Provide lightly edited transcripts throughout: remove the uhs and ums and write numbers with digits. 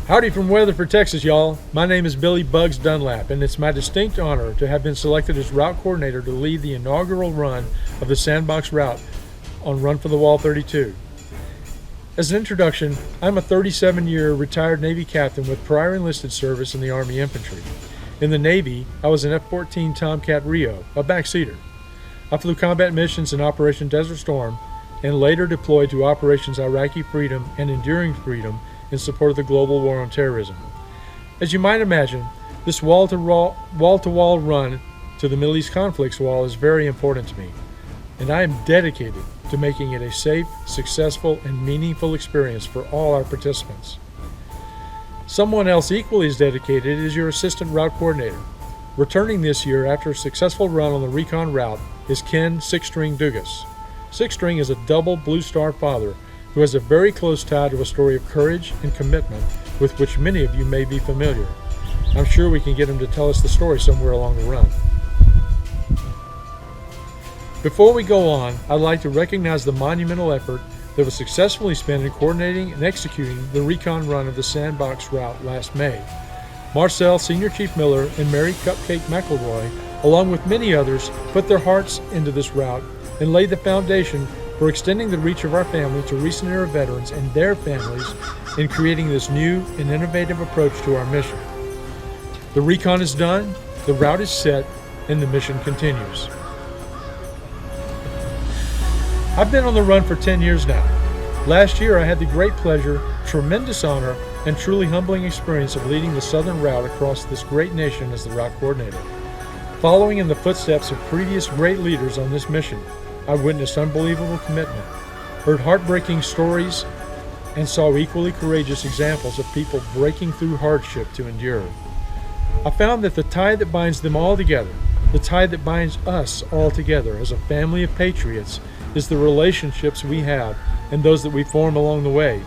Howdy from Weatherford, Texas, y'all. My name is Billy Bugs Dunlap, and it's my distinct honor to have been selected as route coordinator to lead the inaugural run of the SandBox route on Run for the Wall 32. As an introduction, I'm a 37-year retired Navy captain with prior enlisted service in the Army Infantry. In the Navy, I was an F-14 Tomcat Rio, a backseater. I flew combat missions in Operation Desert Storm and later deployed to Operations Iraqi Freedom and Enduring Freedom in support of the global war on terrorism. As you might imagine, this wall-to-wall run to the Middle East conflicts wall is very important to me, and I am dedicated to making it a safe, successful, and meaningful experience for all our participants. Someone else equally as dedicated is your assistant route coordinator. Returning this year after a successful run on the recon route is Ken Six String Dugas. Six String is a double Blue Star father who has a very close tie to a story of courage and commitment with which many of you may be familiar. I'm sure we can get him to tell us the story somewhere along the run. Before we go on, I'd like to recognize the monumental effort that was successfully spent in coordinating and executing the recon run of the SandBox route last May. Marcel, Senior Chief Miller, and Mary Cupcake McElroy, along with many others, put their hearts into this route and laid the foundation for extending the reach of our family to recent era veterans and their families in creating this new and innovative approach to our mission. The recon is done, the route is set, and the mission continues. I've been on the run for 10 years now. Last year I had the great pleasure, tremendous honor, and truly humbling experience of leading the southern route across this great nation as the route coordinator. Following in the footsteps of previous great leaders on this mission, I witnessed unbelievable commitment, heard heartbreaking stories, and saw equally courageous examples of people breaking through hardship to endure. I found that the tie that binds them all together, the tie that binds us all together as a family of patriots, is the relationships we have and those that we form along the way.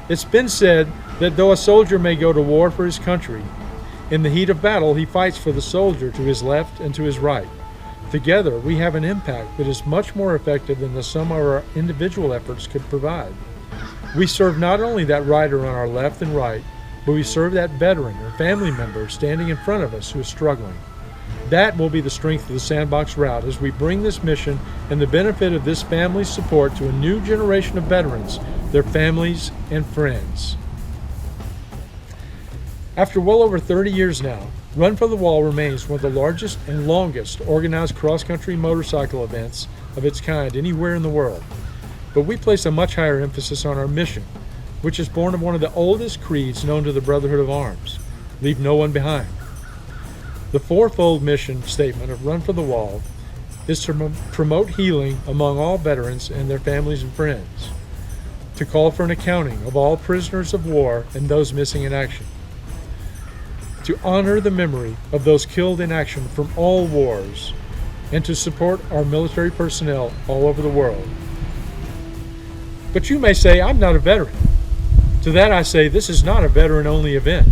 It's been said that though a soldier may go to war for his country, in the heat of battle he fights for the soldier to his left and to his right. Together, we have an impact that is much more effective than the sum of our individual efforts could provide. We serve not only that rider on our left and right, but we serve that veteran or family member standing in front of us who is struggling. That will be the strength of the SandBox route as we bring this mission and the benefit of this family's support to a new generation of veterans, their families, and friends. After well over 30 years now, Run for the Wall remains one of the largest and longest organized cross-country motorcycle events of its kind anywhere in the world. But we place a much higher emphasis on our mission, which is born of one of the oldest creeds known to the Brotherhood of Arms: leave no one behind. The fourfold mission statement of Run for the Wall is to promote healing among all veterans and their families and friends, to call for an accounting of all prisoners of war and those missing in action, to honor the memory of those killed in action from all wars, and to support our military personnel all over the world. But you may say, I'm not a veteran. To that I say, this is not a veteran-only event.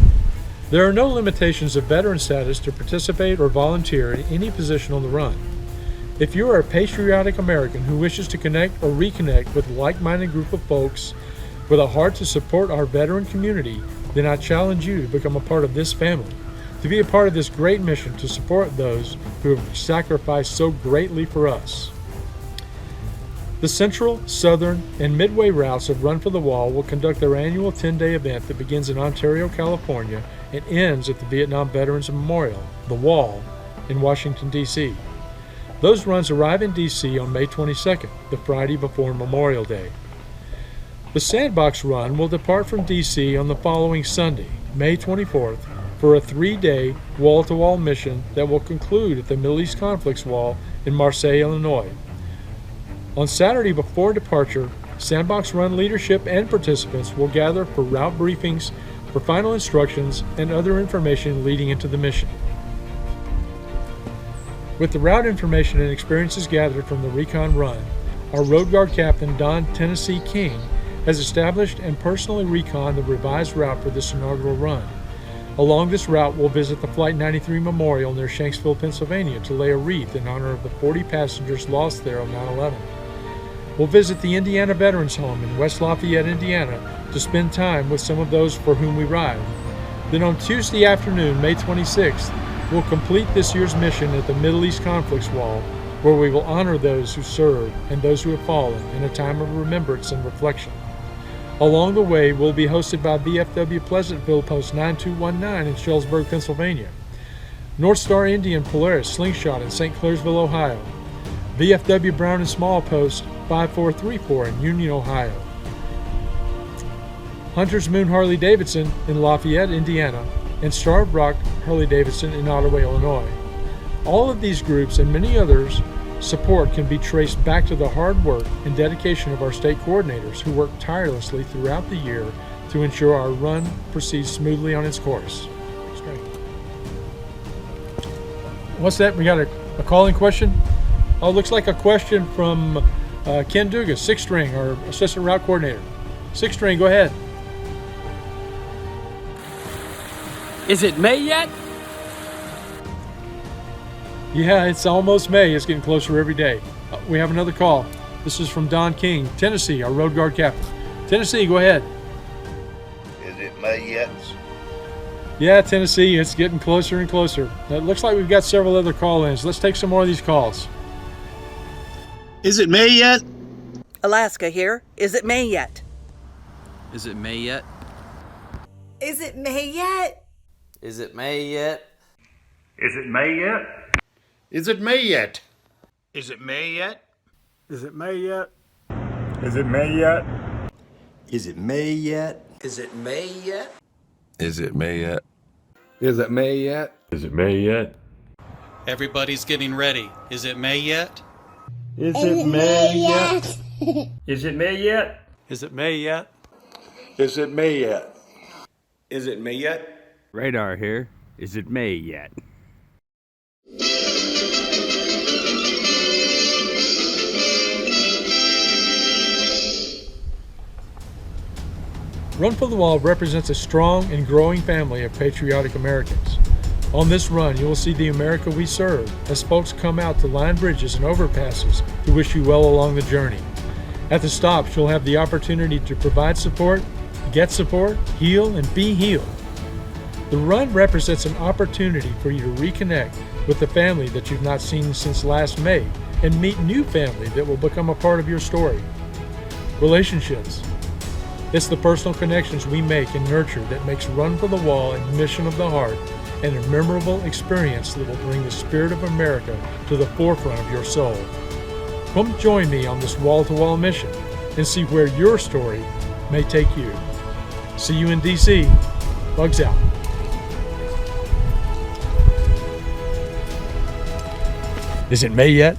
There are no limitations of veteran status to participate or volunteer in any position on the run. If you are a patriotic American who wishes to connect or reconnect with a like-minded group of folks with a heart to support our veteran community, then I challenge you to become a part of this family, to be a part of this great mission to support those who have sacrificed so greatly for us. The Central, Southern, and Midway routes of Run for the Wall will conduct their annual 10-day event that begins in Ontario, California, and ends at the Vietnam Veterans Memorial, the Wall, in Washington, D.C. Those runs arrive in D.C. on May 22nd, the Friday before Memorial Day. The SandBox run will depart from D.C. on the following Sunday, May 24th, for a 3-day wall-to-wall mission that will conclude at the Middle East Conflicts Wall in Marseille, Illinois. On Saturday before departure, SandBox run leadership and participants will gather for route briefings, for final instructions, and other information leading into the mission. With the route information and experiences gathered from the recon run, our Road Guard Captain Don Tennessee King has established and personally reconned the revised route for this inaugural run. Along this route, we'll visit the Flight 93 Memorial near Shanksville, Pennsylvania to lay a wreath in honor of the 40 passengers lost there on 9/11. We'll visit the Indiana Veterans Home in West Lafayette, Indiana, to spend time with some of those for whom we ride. Then on Tuesday afternoon, May 26th, we'll complete this year's mission at the Middle East Conflicts Wall, where we will honor those who served and those who have fallen in a time of remembrance and reflection. Along the way, we'll be hosted by VFW Pleasantville Post 9219 in Shelbyville, Pennsylvania, North Star Indian Polaris Slingshot in St. Clairsville, Ohio, VFW Brown and Small Post 5434 in Union, Ohio, Hunter's Moon Harley Davidson in Lafayette, Indiana, and Starved Rock Harley Davidson in Ottawa, Illinois. All of these groups and many others' support can be traced back to the hard work and dedication of our state coordinators who work tirelessly throughout the year to ensure our run proceeds smoothly on its course. What's that? We got a calling question? Oh, it looks like a question from Ken Dugas, 6th string, our assistant route coordinator. 6th string, go ahead. Is it May yet? Yeah, it's almost May. It's getting closer every day. We have another call. This is from Don King, Tennessee, our road guard captain. Tennessee, go ahead. Is it May yet? Yeah, Tennessee, it's getting closer and closer. It looks like we've got several other call-ins. Let's take some more of these calls. Is it May yet? Alaska here. Is it May yet? Is it May yet? Is it May yet? Is it May yet? Is it May yet? Is it May yet? Is it May yet? Is it May yet? Is it May yet? Is it May yet? Is it May yet? Is it May yet? Is it May yet? Is it May yet? Everybody's getting ready. Is it May yet? Is it May yet? Is it May yet? Is it May yet? Is it May yet? Is it May yet? Radar here. Is it May yet? Run for the Wall represents a strong and growing family of patriotic Americans. On this run, you will see the America we serve as folks come out to line bridges and overpasses to wish you well along the journey. At the stops, you'll have the opportunity to provide support, get support, heal, and be healed. The run represents an opportunity for you to reconnect with the family that you've not seen since last May and meet new family that will become a part of your story. Relationships. It's the personal connections we make and nurture that makes Run for the Wall a mission of the heart and a memorable experience that will bring the spirit of America to the forefront of your soul. Come join me on this wall-to-wall mission and see where your story may take you. See you in D.C. Bugs out. Is it May yet?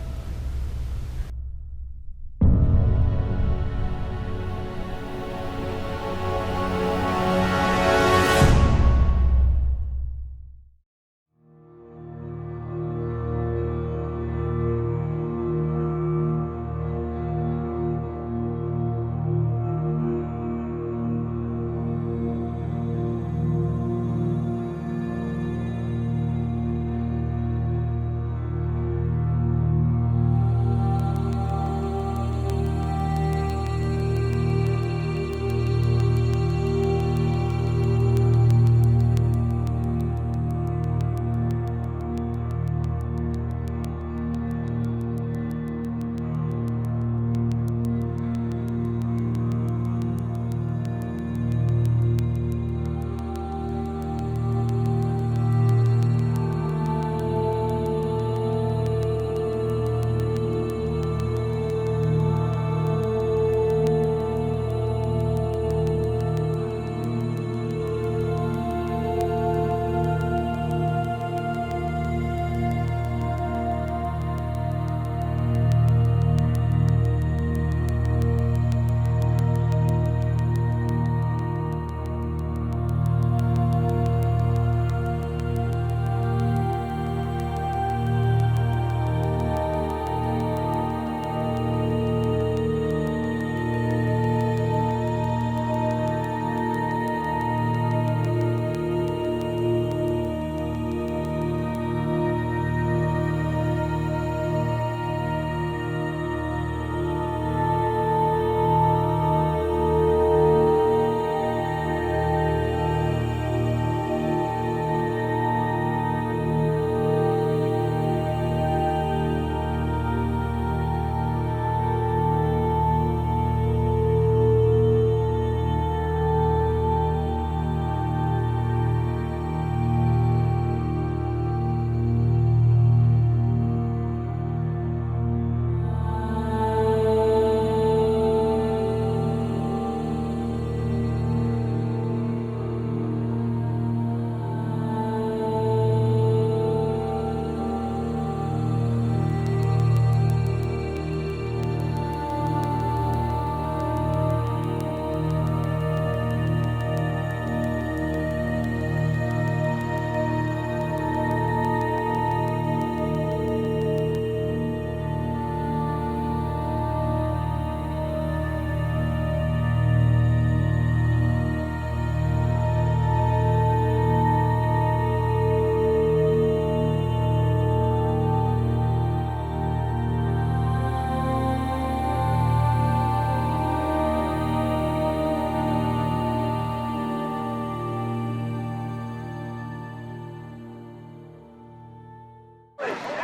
Hey,